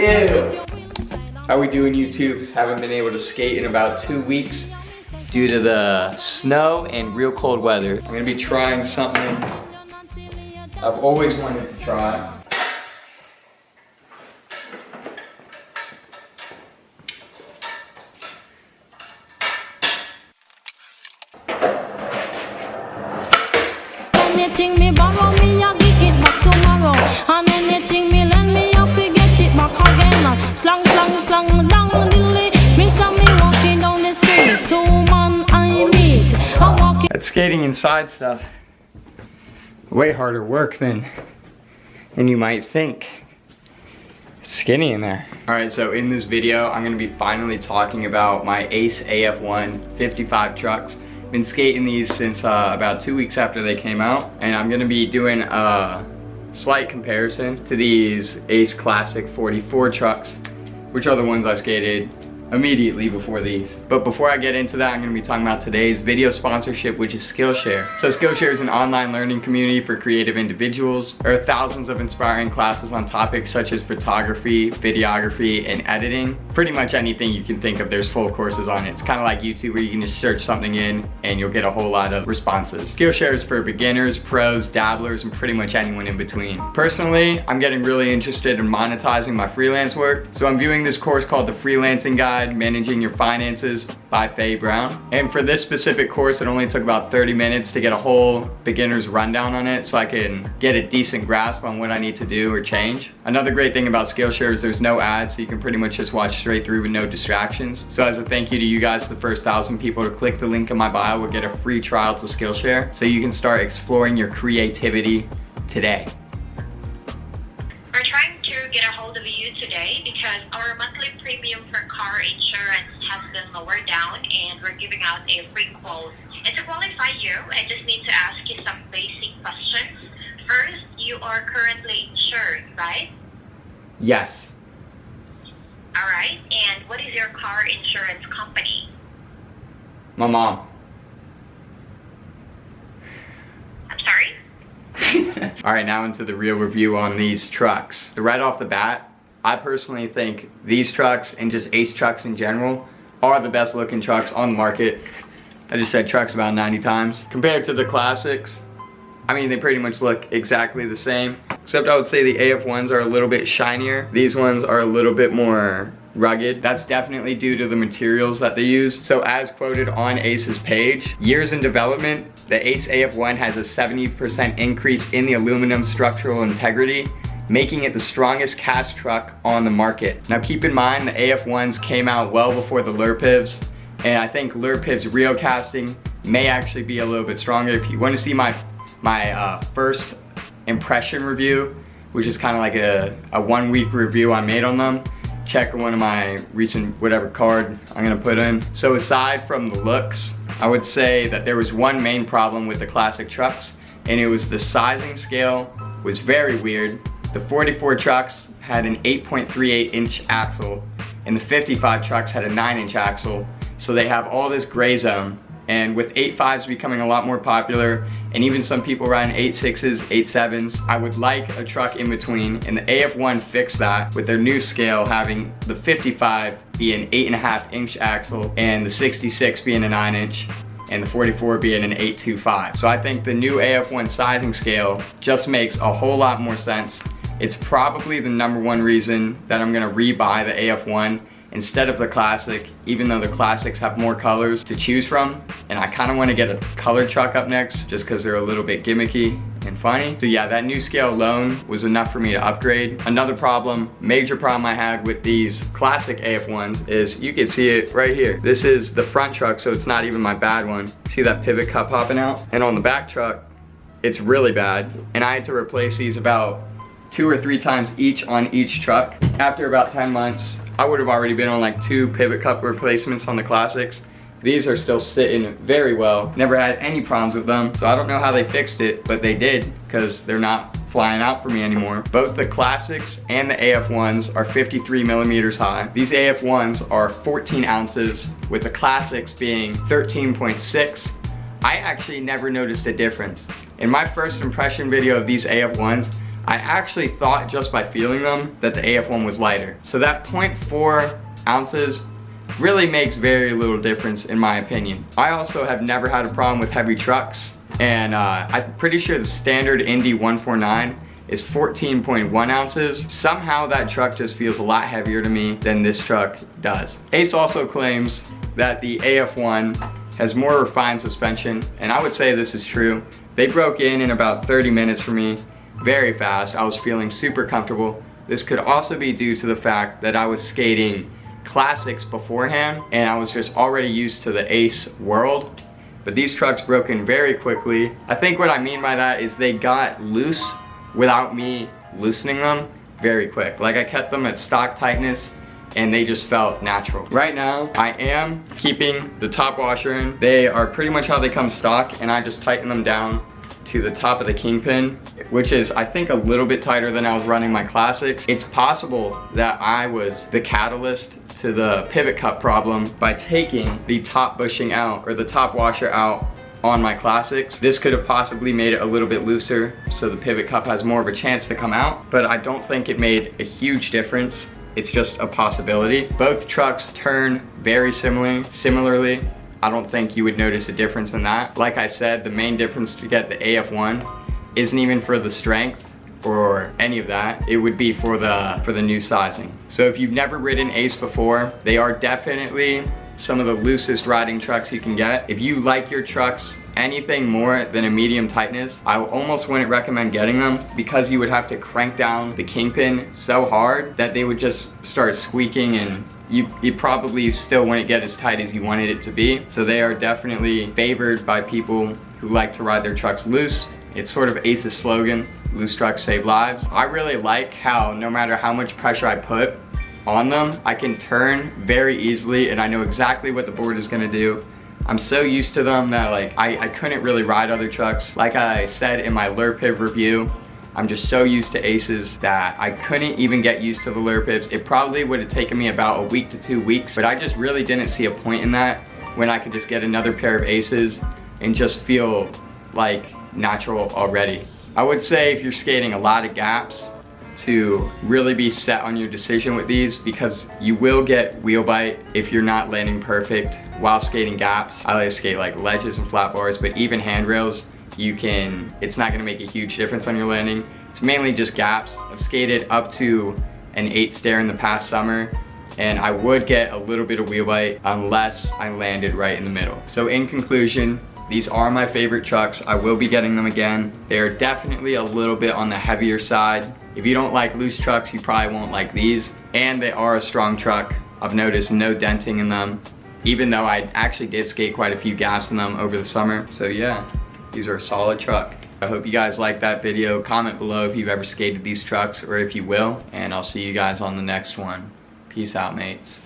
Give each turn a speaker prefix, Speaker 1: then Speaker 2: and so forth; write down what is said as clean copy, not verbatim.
Speaker 1: Ew. How we doing, YouTube? Haven't been able to skate in about 2 weeks due to the snow and real cold weather. I'm gonna be trying something I've always wanted to try.
Speaker 2: Anything me borrow, me I give it back tomorrow. And anything me lend me, I forget it back again. Slang, slang, slang, down dilly. Me saw me walking down the street. 2 man I meet. I walk.
Speaker 1: That skating inside stuff, way harder work than you might think. It's skinny in there. All right, so in this video, I'm gonna be finally talking about my Ace Af1 55 trucks. Been skating these since about 2 weeks after they came out, and I'm gonna be doing a slight comparison to these Ace Classic 44 trucks, which are the ones I skated immediately before these. But before I get into that, I'm gonna be talking about today's video sponsorship, which is Skillshare. So Skillshare is an online learning community for creative individuals. There are thousands of inspiring classes on topics such as photography, videography, and editing. Pretty much anything you can think of, there's full courses on it. It's kind of like YouTube where you can just search something in and you'll get a whole lot of responses. Skillshare is for beginners, pros, dabblers, and pretty much anyone in between. Personally, I'm getting really interested in monetizing my freelance work. So I'm viewing this course called The Freelancing Guide, Managing Your Finances by Faye Brown. And for this specific course, it only took about 30 minutes to get a whole beginner's rundown on it so I can get a decent grasp on what I need to do or change. Another great thing about Skillshare is there's no ads, so you can pretty much just watch straight through with no distractions. So as a thank you to you guys, the first 1,000 people to click the link in my bio will get a free trial to Skillshare so you can start exploring your creativity today.
Speaker 3: We're trying to get a hold of you today because our monthly premium for car insurance has been lowered down and we're giving out a free quote. And to qualify you, I just need to ask you some basic questions. First, you are currently insured, right?
Speaker 1: Yes.
Speaker 3: All right, and what is your car insurance company?
Speaker 1: My mom.
Speaker 3: I'm sorry?
Speaker 1: All right, now into the real review on these trucks. So right off the bat, I personally think these trucks and just Ace trucks in general are the best looking trucks on the market. I just said trucks about 90 times. Compared to the classics, I mean, they pretty much look exactly the same, except I would say the AF1s are a little bit shinier. These ones are a little bit more rugged. That's definitely due to the materials that they use. So as quoted on Ace's page, years in development, the Ace Af1 has a 70% increase in the aluminum structural integrity, making it the strongest cast truck on the market. Now keep in mind, the AF1s came out well before the Lurpivs, and I think Lurpiv's real casting may actually be a little bit stronger. If you want to see my first impression review, which is kind of like a 1 week review I made on them, check one of my recent whatever card I'm gonna put in. So aside from the looks, I would say that there was one main problem with the classic trucks, and it was the sizing scale was very weird. The 44 trucks had an 8.38 inch axle, and the 55 trucks had a 9 inch axle. So they have all this gray zone. And with 8.5s becoming a lot more popular, and even some people riding 8.6s, 8.7s, I would like a truck in between, and the AF1 fixed that with their new scale having the 55 be an 8.5 inch axle, and the 66 being a 9 inch, and the 44 being an 8.25. So I think the new AF1 sizing scale just makes a whole lot more sense. It's probably the #1 reason that I'm gonna rebuy the AF1 instead of the classic, even though the classics have more colors to choose from. And I kind of want to get a colored truck up next just because they're a little bit gimmicky and funny. So yeah, that new scale alone was enough for me to upgrade. Another problem, major problem I had with these classic AF1s is you can see it right here. This is the front truck, so it's not even my bad one. See that pivot cup popping out? And on the back truck, it's really bad. And I had to replace these about 2 or 3 times each on each truck. After about 10 months, I would have already been on like 2 pivot cup replacements on the classics. These are still sitting very well. Never had any problems with them. So I don't know how they fixed it, but they did, because they're not flying out for me anymore. Both the classics and the AF1s are 53 millimeters high. These AF1s are 14 ounces, with the classics being 13.6. I actually never noticed a difference. In my first impression video of these AF1s, I actually thought just by feeling them that the AF1 was lighter. So that 0.4 ounces really makes very little difference in my opinion. I also have never had a problem with heavy trucks, and I'm pretty sure the standard Indy 149 is 14.1 ounces. Somehow that truck just feels a lot heavier to me than this truck does. Ace also claims that the AF1 has more refined suspension, and I would say this is true. They broke in about 30 minutes for me, very fast. I was feeling super comfortable. This could also be due to the fact that I was skating classics beforehand and I was just already used to the Ace world. But these trucks broke in very quickly. I think what I mean by that is they got loose without me loosening them very quick. Like I kept them at stock tightness and they just felt natural. Right now, I am keeping the top washer in. They are pretty much how they come stock, and I just tighten them down to the top of the kingpin, which is I think a little bit tighter than I was running my classics. It's possible that I was the catalyst to the pivot cup problem by taking the top bushing out, or the top washer out, on my classics. This could have possibly made it a little bit looser so the pivot cup has more of a chance to come out, but I don't think it made a huge difference. It's just a possibility. Both trucks turn very similarly. I don't think you would notice a difference in that. Like I said, the main difference to get the AF1 isn't even for the strength or any of that. It would be for the new sizing. So if you've never ridden Ace before, they are definitely some of the loosest riding trucks you can get. If you like your trucks anything more than a medium tightness, I almost wouldn't recommend getting them, because you would have to crank down the kingpin so hard that they would just start squeaking, and you probably still wouldn't get as tight as you wanted it to be. So they are definitely favored by people who like to ride their trucks loose. It's sort of Ace's slogan, loose trucks save lives. I really like how no matter how much pressure I put on them, I can turn very easily and I know exactly what the board is gonna do. I'm so used to them that like I couldn't really ride other trucks. Like I said in my Lurpiv review, I'm just so used to Aces that I couldn't even get used to the Lurpivs. It probably would have taken me about a week to 2 weeks, but I just really didn't see a point in that when I could just get another pair of Aces and just feel like natural already. I would say if you're skating a lot of gaps, to really be set on your decision with these, because you will get wheel bite if you're not landing perfect while skating gaps. I like to skate like ledges and flat bars, but even handrails, it's not gonna make a huge difference on your landing. It's mainly just gaps. I've skated up to an 8 stair in the past summer, and I would get a little bit of wheel bite unless I landed right in the middle. So in conclusion, these are my favorite trucks. I will be getting them again. They are definitely a little bit on the heavier side. If you don't like loose trucks, you probably won't like these. And they are a strong truck. I've noticed no denting in them, even though I actually did skate quite a few gaps in them over the summer. So yeah, these are a solid truck. I hope you guys liked that video. Comment below if you've ever skated these trucks or if you will. And I'll see you guys on the next one. Peace out, mates.